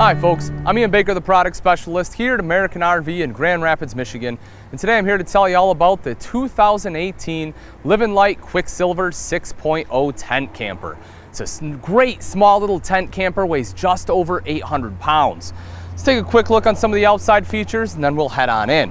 Hi folks, I'm Ian Baker, the product specialist here at American RV in Grand Rapids, Michigan. And today I'm here to tell you all about the 2018 Livin Lite Quicksilver 6.0 tent camper. It's a great small little tent camper, weighs just over 800 pounds. Let's take a quick look on some of the outside features and then we'll head on in.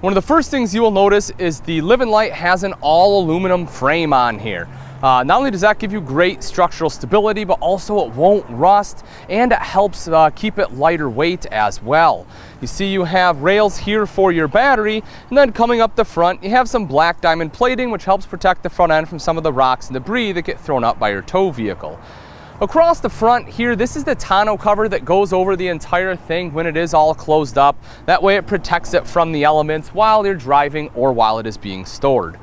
One of the first things you will notice is the Livin Lite has an all aluminum frame on here. Not only does that give you great structural stability, but also it won't rust and it helps keep it lighter weight as well. You see you have rails here for your battery, and then coming up the front you have some black diamond plating which helps protect the front end from some of the rocks and debris that get thrown up by your tow vehicle. Across the front here, this is the tonneau cover that goes over the entire thing when it is all closed up. That way it protects it from the elements while you're driving or while it is being stored.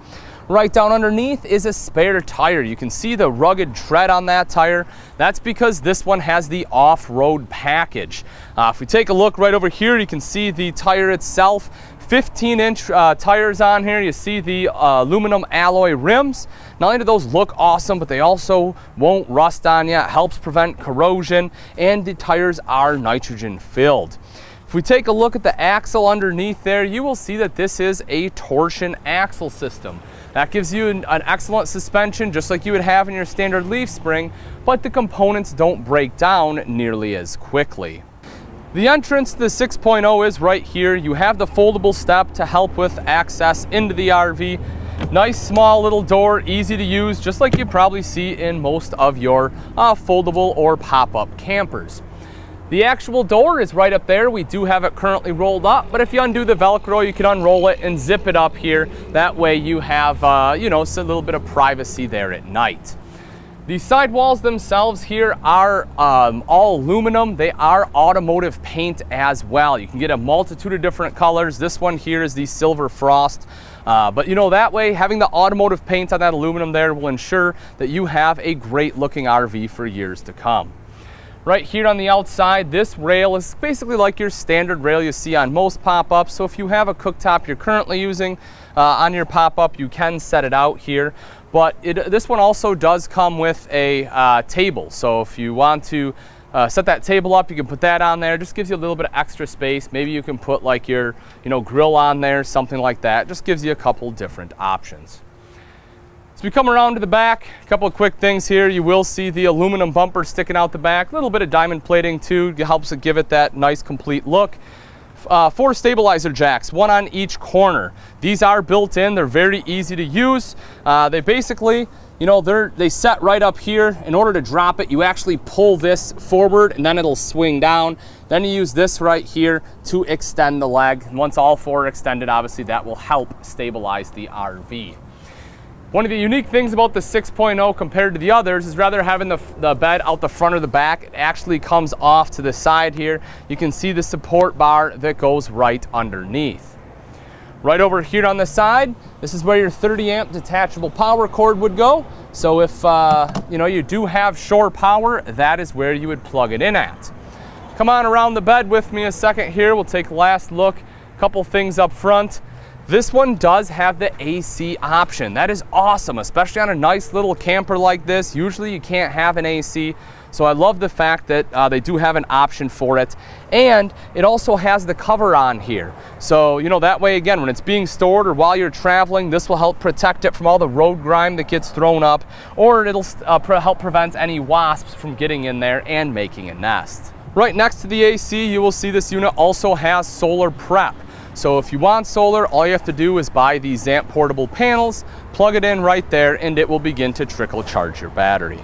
Right down underneath is a spare tire. You can see the rugged tread on that tire. That's because this one has the off-road package. If we take a look right over here, you can see the tire itself. 15-inch tires on here. You see the aluminum alloy rims. Not only do those look awesome, but they also won't rust on you. It helps prevent corrosion, and the tires are nitrogen filled. If we take a look at the axle underneath there, you will see that this is a torsion axle system. That gives you an excellent suspension just like you would have in your standard leaf spring, but the components don't break down nearly as quickly. The entrance to the 6.0 is right here. You have the foldable step to help with access into the RV. Nice small little door, easy to use, just like you probably see in most of your foldable or pop-up campers. The actual door is right up there. We do have it currently rolled up, but if you undo the Velcro, you can unroll it and zip it up here. That way you have, a little bit of privacy there at night. The sidewalls themselves here are all aluminum. They are automotive paint as well. You can get a multitude of different colors. This one here is the Silver Frost. But that way having the automotive paint on that aluminum there will ensure that you have a great looking RV for years to come. Right here on the outside, this rail is basically like your standard rail you see on most pop-ups. So if you have a cooktop you're currently using on your pop-up, you can set it out here. But this one also does come with a table. So if you want to set that table up, you can put that on there. Just gives you a little bit of extra space. Maybe you can put like your grill on there, something like that. Just gives you a couple different options. As we come around to the back, a couple of quick things here. You will see the aluminum bumper sticking out the back. A little bit of diamond plating too. It helps it give it that nice complete look. 4 stabilizer jacks, one on each corner. These are built in. They're very easy to use. They basically, they set right up here. In order to drop it, you actually pull this forward and then it'll swing down. Then you use this right here to extend the leg. And once all 4 are extended, obviously that will help stabilize the RV. One of the unique things about the 6.0 compared to the others is rather having the bed out the front or the back, it actually comes off to the side here. You can see the support bar that goes right underneath. Right over here on the side, this is where your 30 amp detachable power cord would go. So if you do have shore power, that is where you would plug it in at. Come on around the bed with me a second here. We'll take a last look. A couple things up front. This one does have the AC option. That is awesome, especially on a nice little camper like this. Usually you can't have an AC, so I love the fact that they do have an option for it. And it also has the cover on here. So, that way, again, when it's being stored or while you're traveling, this will help protect it from all the road grime that gets thrown up, or it'll help prevent any wasps from getting in there and making a nest. Right next to the AC, you will see this unit also has solar prep. So if you want solar, all you have to do is buy these Zamp portable panels, plug it in right there, and it will begin to trickle charge your battery.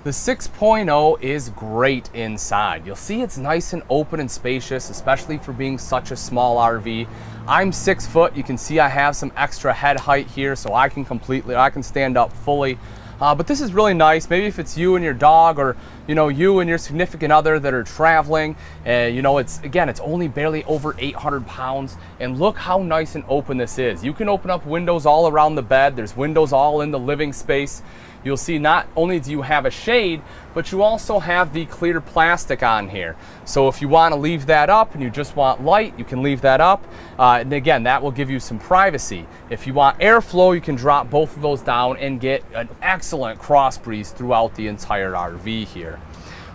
The 6.0 is great inside. You'll see it's nice and open and spacious, especially for being such a small RV. I'm 6 foot. You can see I have some extra head height here, so I can stand up fully. But this is really nice. Maybe if it's you and your dog, or you and your significant other that are traveling, it's only barely over 800 pounds, and look how nice and open this is. You can open up windows all around the bed. There's windows all in the living space. You'll see not only do you have a shade, but you also have the clear plastic on here. So if you want to leave that up and you just want light, you can leave that up. And again, that will give you some privacy. If you want airflow, you can drop both of those down and get an excellent cross breeze throughout the entire RV here.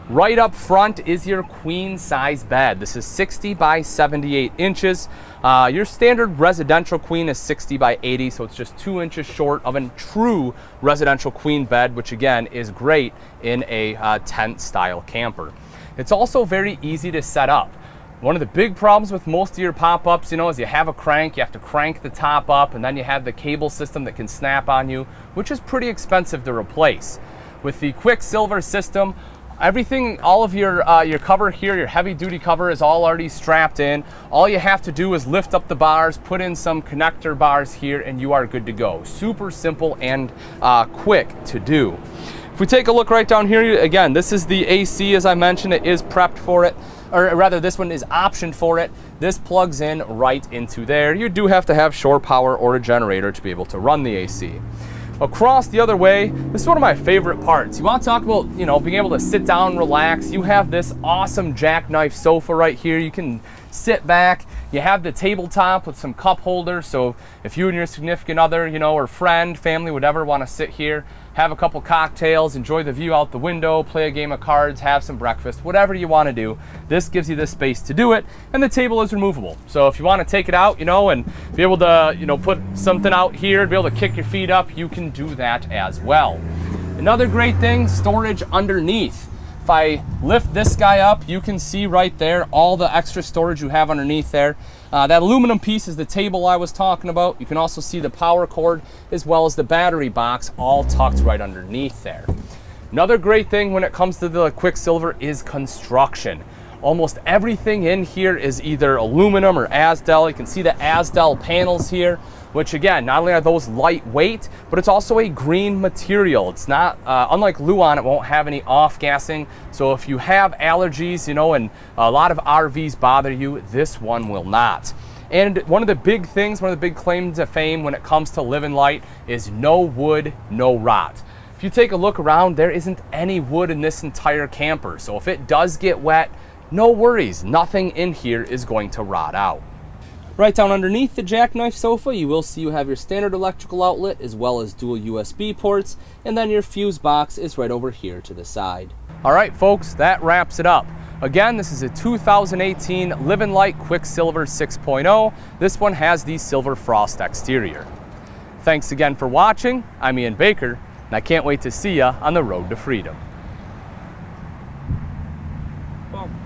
Right up front is your queen size bed. This is 60 by 78 inches. Your standard residential queen is 60 by 80, so it's just 2 inches short of a true residential queen bed, which again is great in a tent style camper. It's also very easy to set up. One of the big problems with most of your pop-ups, is you have a crank, you have to crank the top up, and then you have the cable system that can snap on you, which is pretty expensive to replace. With the Quicksilver system, everything, all of your cover here, your heavy duty cover is all already strapped in. All you have to do is lift up the bars, put in some connector bars here, and you are good to go. Super simple and quick to do. If we take a look right down here, again, this is the AC, as I mentioned, it is prepped for it. Or rather, this one is optioned for it. This plugs in right into there. You do have to have shore power or a generator to be able to run the AC. Across the other way, this is one of my favorite parts. You want to talk about, being able to sit down, relax. You have this awesome jackknife sofa right here. You can sit back. You have the tabletop with some cup holders. So if you and your significant other, or friend, family, whatever, want to sit here, have a couple cocktails, enjoy the view out the window, play a game of cards, have some breakfast, whatever you want to do, this gives you the space to do it. And the table is removable. So if you want to take it out, and be able to, put something out here, be able to kick your feet up, you can do that as well. Another great thing, storage underneath. If I lift this guy up, you can see right there all the extra storage you have underneath there. That aluminum piece is the table I was talking about. You can also see the power cord as well as the battery box all tucked right underneath there. Another great thing when it comes to the Quicksilver is construction. Almost everything in here is either aluminum or Asdel. You can see the Asdel panels here, which again, not only are those lightweight, but it's also a green material. It's not, unlike Luan, it won't have any off-gassing. So if you have allergies, and a lot of RVs bother you, this one will not. And one of the big things, one of the big claims to fame when it comes to Livin Lite is no wood, no rot. If you take a look around, there isn't any wood in this entire camper. So if it does get wet, no worries, nothing in here is going to rot out. Right down underneath the jackknife sofa, you will see you have your standard electrical outlet as well as dual USB ports, and then your fuse box is right over here to the side. All right, folks, that wraps it up. Again, this is a 2018 Livin Lite Quicksilver 6.0. This one has the silver frost exterior. Thanks again for watching. I'm Ian Baker, and I can't wait to see you on the road to freedom.